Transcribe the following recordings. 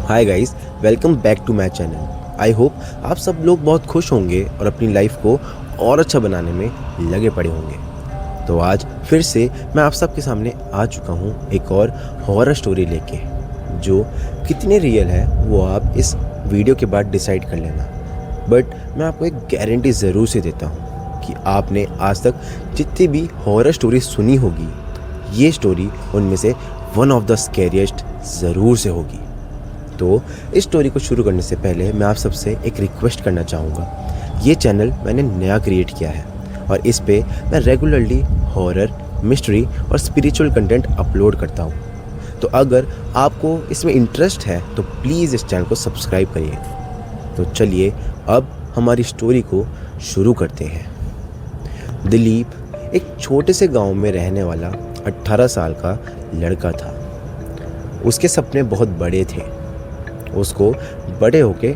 Hi guys, welcome back to my channel. I hope आप सब लोग बहुत खुश होंगे और अपनी लाइफ को और अच्छा बनाने में लगे पड़े होंगे। तो आज फिर से मैं आप सबके सामने आ चुका हूँ एक और हॉरर स्टोरी लेके, जो कितनी रियल है वो आप इस वीडियो के बाद डिसाइड कर लेना। बट मैं आपको एक गारंटी ज़रूर से देता हूँ कि आपने आज तक जितनी भी हॉरर स्टोरी सुनी होगी, ये स्टोरी उनमें से वन ऑफ द स्कैरिएस्ट ज़रूर से होगी। तो इस स्टोरी को शुरू करने से पहले मैं आप सबसे एक रिक्वेस्ट करना चाहूँगा। ये चैनल मैंने नया क्रिएट किया है और इस पे मैं रेगुलरली हॉरर, मिस्ट्री और स्पिरिचुअल कंटेंट अपलोड करता हूँ। तो अगर आपको इसमें इंटरेस्ट है तो प्लीज़ इस चैनल को सब्सक्राइब करिए। तो चलिए अब हमारी स्टोरी को शुरू करते हैं। दिलीप एक छोटे से गांव में रहने वाला 18 साल का लड़का था। उसके सपने बहुत बड़े थे। उसको बड़े होके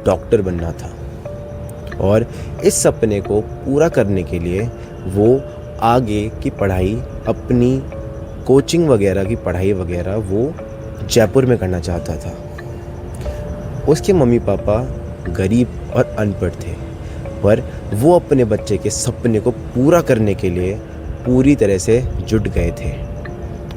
डॉक्टर बनना था और इस सपने को पूरा करने के लिए वो आगे की पढ़ाई, अपनी कोचिंग वगैरह की पढ़ाई वगैरह वो जयपुर में करना चाहता था। उसके मम्मी पापा गरीब और अनपढ़ थे, पर वो अपने बच्चे के सपने को पूरा करने के लिए पूरी तरह से जुट गए थे।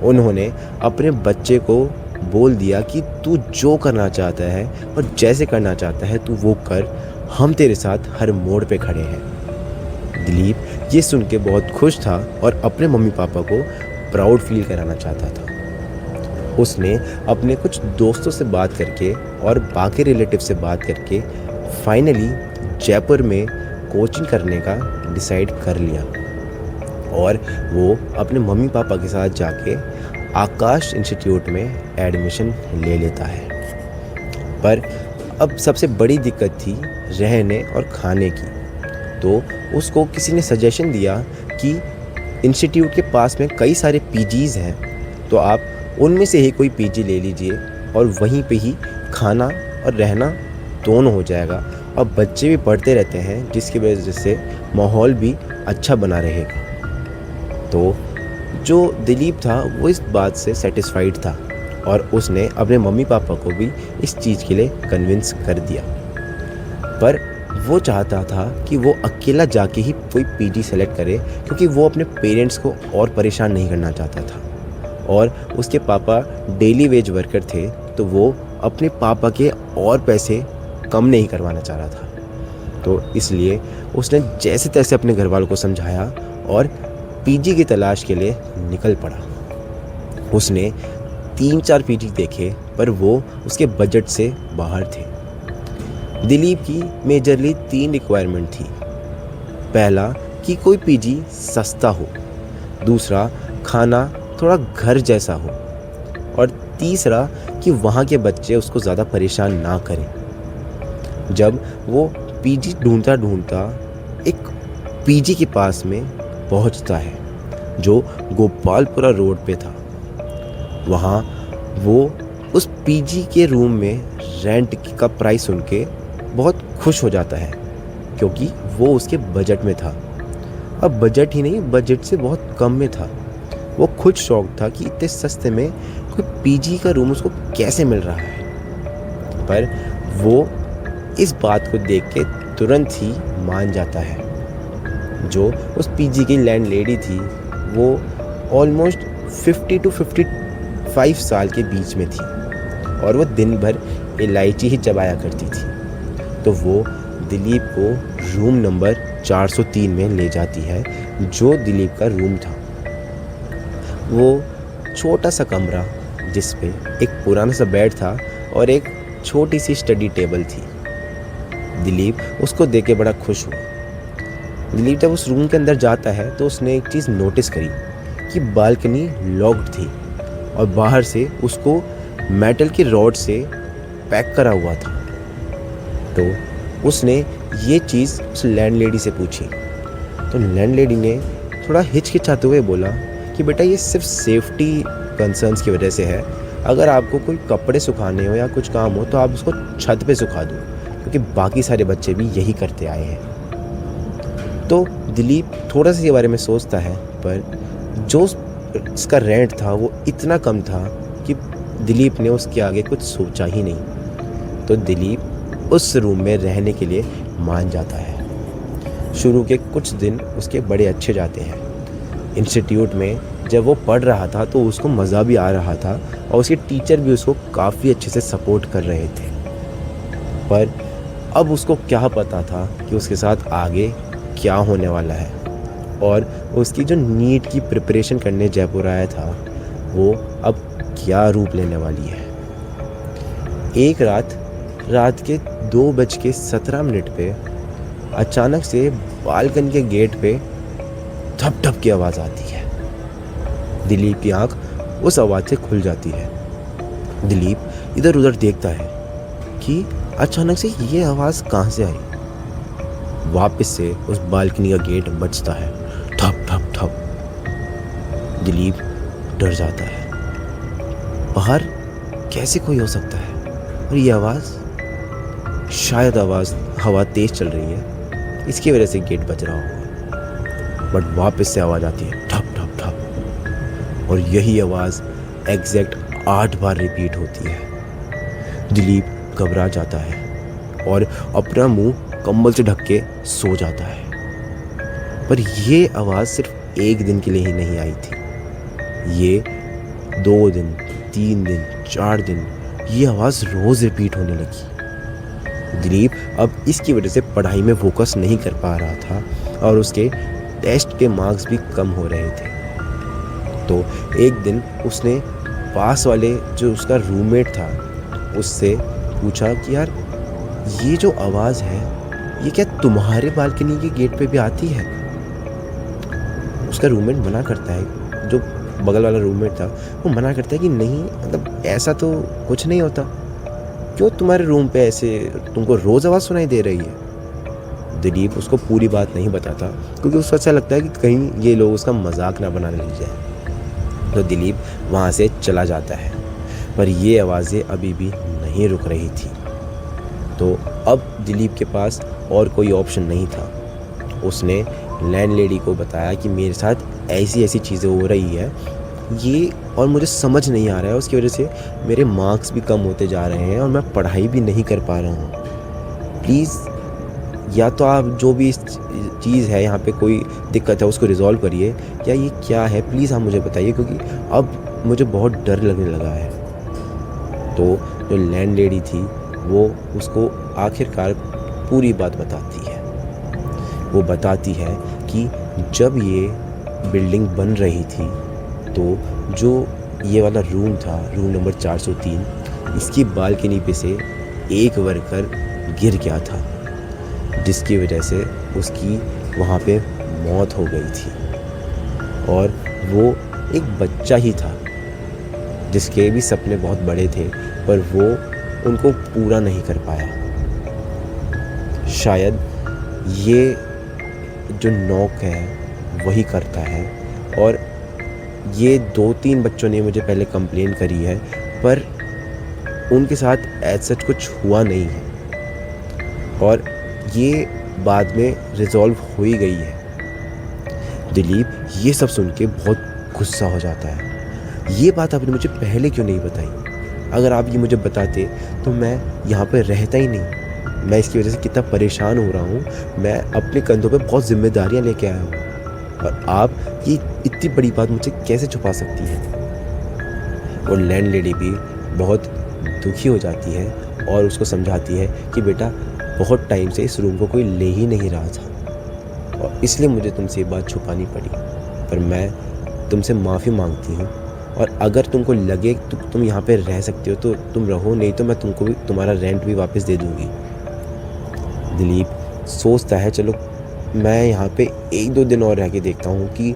उन्होंने अपने बच्चे को बोल दिया कि तू जो करना चाहता है और जैसे करना चाहता है तू वो कर, हम तेरे साथ हर मोड़ पे खड़े हैं। दिलीप ये सुन के बहुत खुश था और अपने मम्मी पापा को प्राउड फील कराना चाहता था। उसने अपने कुछ दोस्तों से बात करके और बाकी रिलेटिव से बात करके फाइनली जयपुर में कोचिंग करने का डिसाइड कर लिया और वो अपने मम्मी पापा के साथ जाके आकाश इंस्टीट्यूट में एडमिशन ले लेता है। पर अब सबसे बड़ी दिक्कत थी रहने और खाने की। तो उसको किसी ने सजेशन दिया कि इंस्टीट्यूट के पास में कई सारे पीजीज़ हैं, तो आप उनमें से ही कोई पीजी ले लीजिए और वहीं पे ही खाना और रहना दोनों हो जाएगा और बच्चे भी पढ़ते रहते हैं, जिसकी वजह से माहौल भी अच्छा बना रहेगा। तो जो दिलीप था वो इस बात से सेटिस्फाइड था और उसने अपने मम्मी पापा को भी इस चीज़ के लिए कन्विंस कर दिया। पर वो चाहता था कि वो अकेला जाके ही कोई पीजी सेलेक्ट करे, क्योंकि वो अपने पेरेंट्स को और परेशान नहीं करना चाहता था। और उसके पापा डेली वेज वर्कर थे, तो वो अपने पापा के और पैसे कम नहीं करवाना चाह रहा था। तो इसलिए उसने जैसे तैसे अपने घर वालों को समझाया और पीजी की तलाश के लिए निकल पड़ा। उसने 3-4 पीजी देखे, पर वो उसके बजट से बाहर थे। दिलीप की मेजरली 3 रिक्वायरमेंट थी। पहला कि कोई पीजी सस्ता हो, दूसरा खाना थोड़ा घर जैसा हो, और तीसरा कि वहाँ के बच्चे उसको ज़्यादा परेशान ना करें। जब वो पीजी ढूंढता ढूंढता एक पीजी के पास में पहुंचता है जो गोपालपुरा रोड पे था, वहाँ वो उस पीजी के रूम में रेंट का प्राइस सुन के बहुत खुश हो जाता है, क्योंकि वो उसके बजट में था। अब बजट ही नहीं, बजट से बहुत कम में था। वो खुद शौक था कि इतने सस्ते में कोई पीजी का रूम उसको कैसे मिल रहा है। पर वो इस बात को देख के तुरंत ही मान जाता है। जो उस पीजी की लैंडलेडी थी वो ऑलमोस्ट 50 to 55 साल के बीच में थी और वो दिन भर इलायची ही चबाया करती थी। तो वो दिलीप को रूम नंबर 403 में ले जाती है, जो दिलीप का रूम था। वो छोटा सा कमरा जिस पे एक पुराना सा बेड था और एक छोटी सी स्टडी टेबल थी। दिलीप उसको देख के बड़ा खुश हुआ। दिलीप जब उस रूम के अंदर जाता है तो उसने एक चीज़ नोटिस करी कि बालकनी लॉक्ड थी और बाहर से उसको मेटल की रॉड से पैक करा हुआ था। तो उसने ये चीज़ उस लैंडलेडी से पूछी, तो लैंडलेडी ने थोड़ा हिचकिचाते हुए बोला कि बेटा ये सिर्फ सेफ्टी कंसर्न्स की वजह से है। अगर आपको कोई कपड़े सुखाने हो या कुछ काम हो तो आप उसको छत पे सुखा दो, क्योंकि बाकी सारे बच्चे भी यही करते आए हैं। तो दिलीप थोड़ा सा ये बारे में सोचता है, पर जो उसका रेंट था वो इतना कम था कि दिलीप ने उसके आगे कुछ सोचा ही नहीं। तो दिलीप उस रूम में रहने के लिए मान जाता है। शुरू के कुछ दिन उसके बड़े अच्छे जाते हैं। इंस्टीट्यूट में जब वो पढ़ रहा था तो उसको मज़ा भी आ रहा था और उसके टीचर भी उसको काफ़ी अच्छे से सपोर्ट कर रहे थे। पर अब उसको क्या पता था कि उसके साथ आगे क्या होने वाला है, और उसकी जो नीट की प्रिपरेशन करने जयपुर आया था वो अब क्या रूप लेने वाली है। एक रात के 2:17 पे अचानक से बालकनी के गेट पे धप धप की आवाज़ आती है। दिलीप की आंख उस आवाज़ से खुल जाती है। दिलीप इधर उधर देखता है कि अचानक से ये आवाज़ कहाँ से आई। वापस से उस बालकनी का गेट बजता है, ठप ठप ठप। दिलीप डर जाता है, बाहर कैसे कोई हो सकता है, और ये आवाज़ शायद हवा तेज़ चल रही है, इसकी वजह से गेट बज रहा होगा। बट वापस से आवाज़ आती है, ठप ठप ठप, और यही आवाज़ एग्जैक्ट 8 बार रिपीट होती है। दिलीप घबरा जाता है और अपना मुंह कंबल से ढक के सो जाता है। पर ये आवाज़ सिर्फ 1 दिन के लिए ही नहीं आई थी, ये 2 दिन, 3 दिन, 4 दिन, ये आवाज़ रोज़ रिपीट होने लगी। दिलीप अब इसकी वजह से पढ़ाई में फोकस नहीं कर पा रहा था और उसके टेस्ट के मार्क्स भी कम हो रहे थे। तो एक दिन उसने पास वाले जो उसका रूममेट था उससे पूछा कि यार ये जो आवाज़ है ये क्या तुम्हारे बालकनी के गेट पे भी आती है। उसका रूममेट मना करता है, जो बगल वाला रूममेट था वो मना करता है कि नहीं, मतलब ऐसा तो कुछ नहीं होता, क्यों तुम्हारे रूम पे ऐसे तुमको रोज़ आवाज़ सुनाई दे रही है। दिलीप उसको पूरी बात नहीं बताता क्योंकि उसको अच्छा लगता है कि कहीं ये लोग उसका मजाक ना बनाने लग जाए। तो दिलीप वहाँ से चला जाता है, पर ये आवाज़ें अभी भी नहीं रुक रही थी। तो अब दिलीप के पास और कोई ऑप्शन नहीं था। उसने लैंडलेडी को बताया कि मेरे साथ ऐसी ऐसी चीज़ें हो रही है ये, और मुझे समझ नहीं आ रहा है, उसकी वजह से मेरे मार्क्स भी कम होते जा रहे हैं और मैं पढ़ाई भी नहीं कर पा रहा हूँ। प्लीज़ या तो आप जो भी इस चीज़ है यहाँ पे कोई दिक्कत है उसको रिज़ॉल्व करिए, या ये क्या है प्लीज़ आप मुझे बताइए, क्योंकि अब मुझे बहुत डर लगने लगा है। तो जो लैंडलेडी थी वो उसको आखिरकार पूरी बात बताती है। वो बताती है कि जब ये बिल्डिंग बन रही थी तो जो ये वाला रूम था, रूम नंबर 403, इसकी बालकनी पे से एक वर्कर गिर गया था, जिसकी वजह से उसकी वहाँ पे मौत हो गई थी। और वो एक बच्चा ही था जिसके भी सपने बहुत बड़े थे, पर वो उनको पूरा नहीं कर पाया। शायद ये जो नॉक है वही करता है, और ये 2-3 बच्चों ने मुझे पहले कंप्लेन करी है, पर उनके साथ ऐसा कुछ हुआ नहीं है, और ये बाद में रिजॉल्व हो ही गई है। दिलीप ये सब सुन के बहुत गुस्सा हो जाता है। ये बात आपने मुझे पहले क्यों नहीं बताई? अगर आप ये मुझे बताते तो मैं यहाँ पर रहता ही नहीं। मैं इसकी वजह से कितना परेशान हो रहा हूँ, मैं अपने कंधों पे बहुत जिम्मेदारियाँ लेके आया हूँ, और आप ये इतनी बड़ी बात मुझे कैसे छुपा सकती हैं। और लैंडलेडी भी बहुत दुखी हो जाती है और उसको समझाती है कि बेटा बहुत टाइम से इस रूम को कोई ले ही नहीं रहा था, और इसलिए मुझे तुमसे ये बात छुपानी पड़ी, पर मैं तुमसे माफ़ी मांगती हूँ, और अगर तुमको लगे तुम यहाँ पे रह सकते हो तो तुम रहो, नहीं तो मैं तुमको भी तुम्हारा रेंट भी वापस दे दूँगी। दिलीप सोचता है चलो मैं यहाँ पे 1-2 दिन और रह के देखता हूँ कि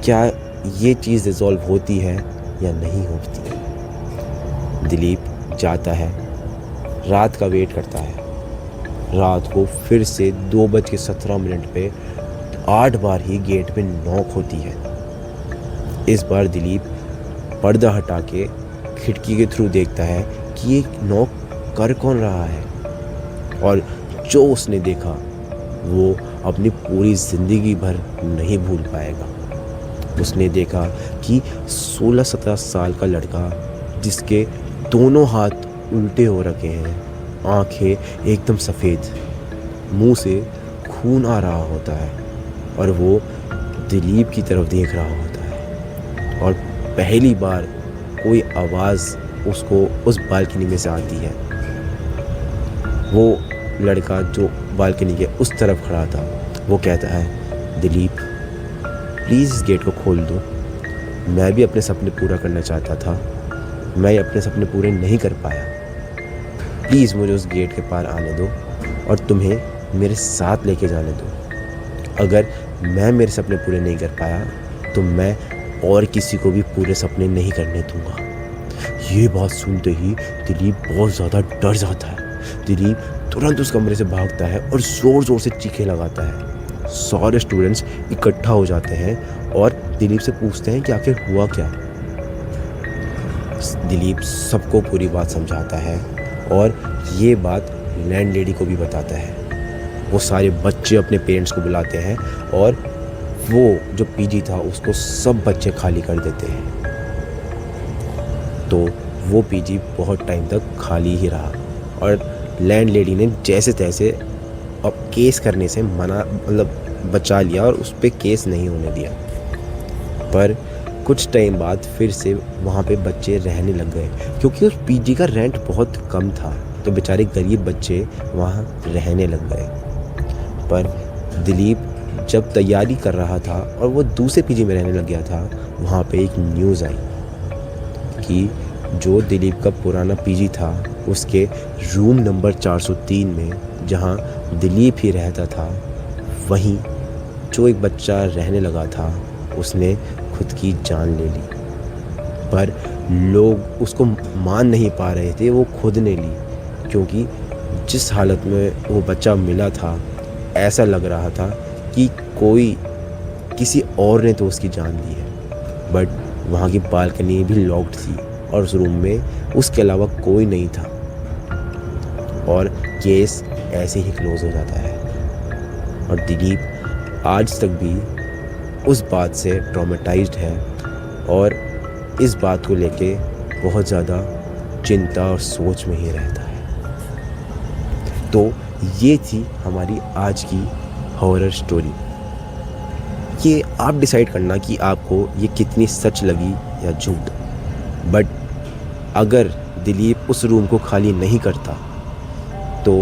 क्या ये चीज़ रिजॉल्व होती है या नहीं होती। दिलीप जाता है, रात का वेट करता है। रात को फिर से 2:17 पे 8 बार ही गेट पे नॉक होती है। इस बार दिलीप पर्दा हटा के खिड़की के थ्रू देखता है कि ये नॉक कर कौन रहा है, और जो उसने देखा वो अपनी पूरी ज़िंदगी भर नहीं भूल पाएगा। उसने देखा कि 16-17 साल का लड़का जिसके दोनों हाथ उल्टे हो रखे हैं, आंखें एकदम सफ़ेद, मुंह से खून आ रहा होता है और वो दिलीप की तरफ देख रहा होता है। और पहली बार कोई आवाज़ उसको उस बालकनी में से आती है। वो लड़का जो बालकनी के उस तरफ खड़ा था वो कहता है, दिलीप प्लीज़ इस गेट को खोल दो, मैं भी अपने सपने पूरा करना चाहता था, मैं अपने सपने पूरे नहीं कर पाया, प्लीज़ मुझे उस गेट के पार आने दो और तुम्हें मेरे साथ लेके जाने दो। अगर मैं मेरे सपने पूरे नहीं कर पाया तो मैं और किसी को भी पूरे सपने नहीं करने दूंगा। ये बात सुनते ही दिलीप बहुत ज़्यादा डर जाता है। दिलीप तुरंत उस कमरे से भागता है और ज़ोर ज़ोर से चीखें लगाता है। सारे स्टूडेंट्स इकट्ठा हो जाते हैं और दिलीप से पूछते हैं कि आखिर हुआ क्या। दिलीप सबको पूरी बात समझाता है और ये बात लैंडलेडी को भी बताता है। वो सारे बच्चे अपने पेरेंट्स को बुलाते हैं और वो जो पीजी था उसको सब बच्चे खाली कर देते हैं। तो वो पीजी बहुत टाइम तक खाली ही रहा और लैंडलेडी ने जैसे तैसे अब केस करने से बचा लिया और उस पर केस नहीं होने दिया। पर कुछ टाइम बाद फिर से वहाँ पे बच्चे रहने लग गए क्योंकि उस पीजी का रेंट बहुत कम था, तो बेचारे गरीब बच्चे वहाँ रहने लग गए। पर दिलीप जब तैयारी कर रहा था और वो दूसरे पीजी में रहने लग गया था, वहाँ पे एक न्यूज़ आई कि जो दिलीप का पुराना पीजी था उसके रूम नंबर 403 में जहाँ दिलीप ही रहता था, वहीं जो एक बच्चा रहने लगा था उसने खुद की जान ले ली। पर लोग उसको मान नहीं पा रहे थे, वो खुद ने ली, क्योंकि जिस हालत में वो बच्चा मिला था ऐसा लग रहा था कि कोई किसी और ने तो उसकी जान ली है। बट वहाँ की बालकनी भी लॉक्ड थी और उस रूम में उसके अलावा कोई नहीं था और केस ऐसे ही क्लोज़ हो जाता है। और दिलीप आज तक भी उस बात से ट्रॉमेटाइज्ड है और इस बात को लेके बहुत ज़्यादा चिंता और सोच में ही रहता है। तो ये थी हमारी आज की हॉरर स्टोरी। ये आप डिसाइड करना कि आपको ये कितनी सच लगी या झूठ। बट अगर दिलीप उस रूम को खाली नहीं करता तो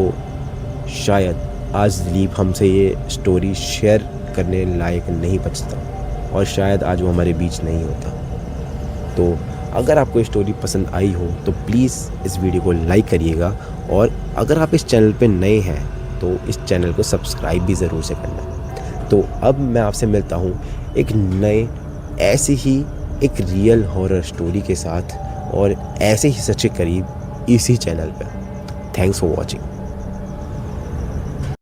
शायद आज दिलीप हमसे ये स्टोरी शेयर करने लायक नहीं बचता और शायद आज वो हमारे बीच नहीं होता। तो अगर आपको ये स्टोरी पसंद आई हो तो प्लीज़ इस वीडियो को लाइक करिएगा और अगर आप इस चैनल पे नए हैं तो इस चैनल को सब्सक्राइब भी ज़रूर से करना। तो अब मैं आपसे मिलता हूँ एक नए ऐसे ही एक रियल हॉरर स्टोरी के साथ और ऐसे ही सच्चे करीब इसी चैनल पर। Thanks for watching.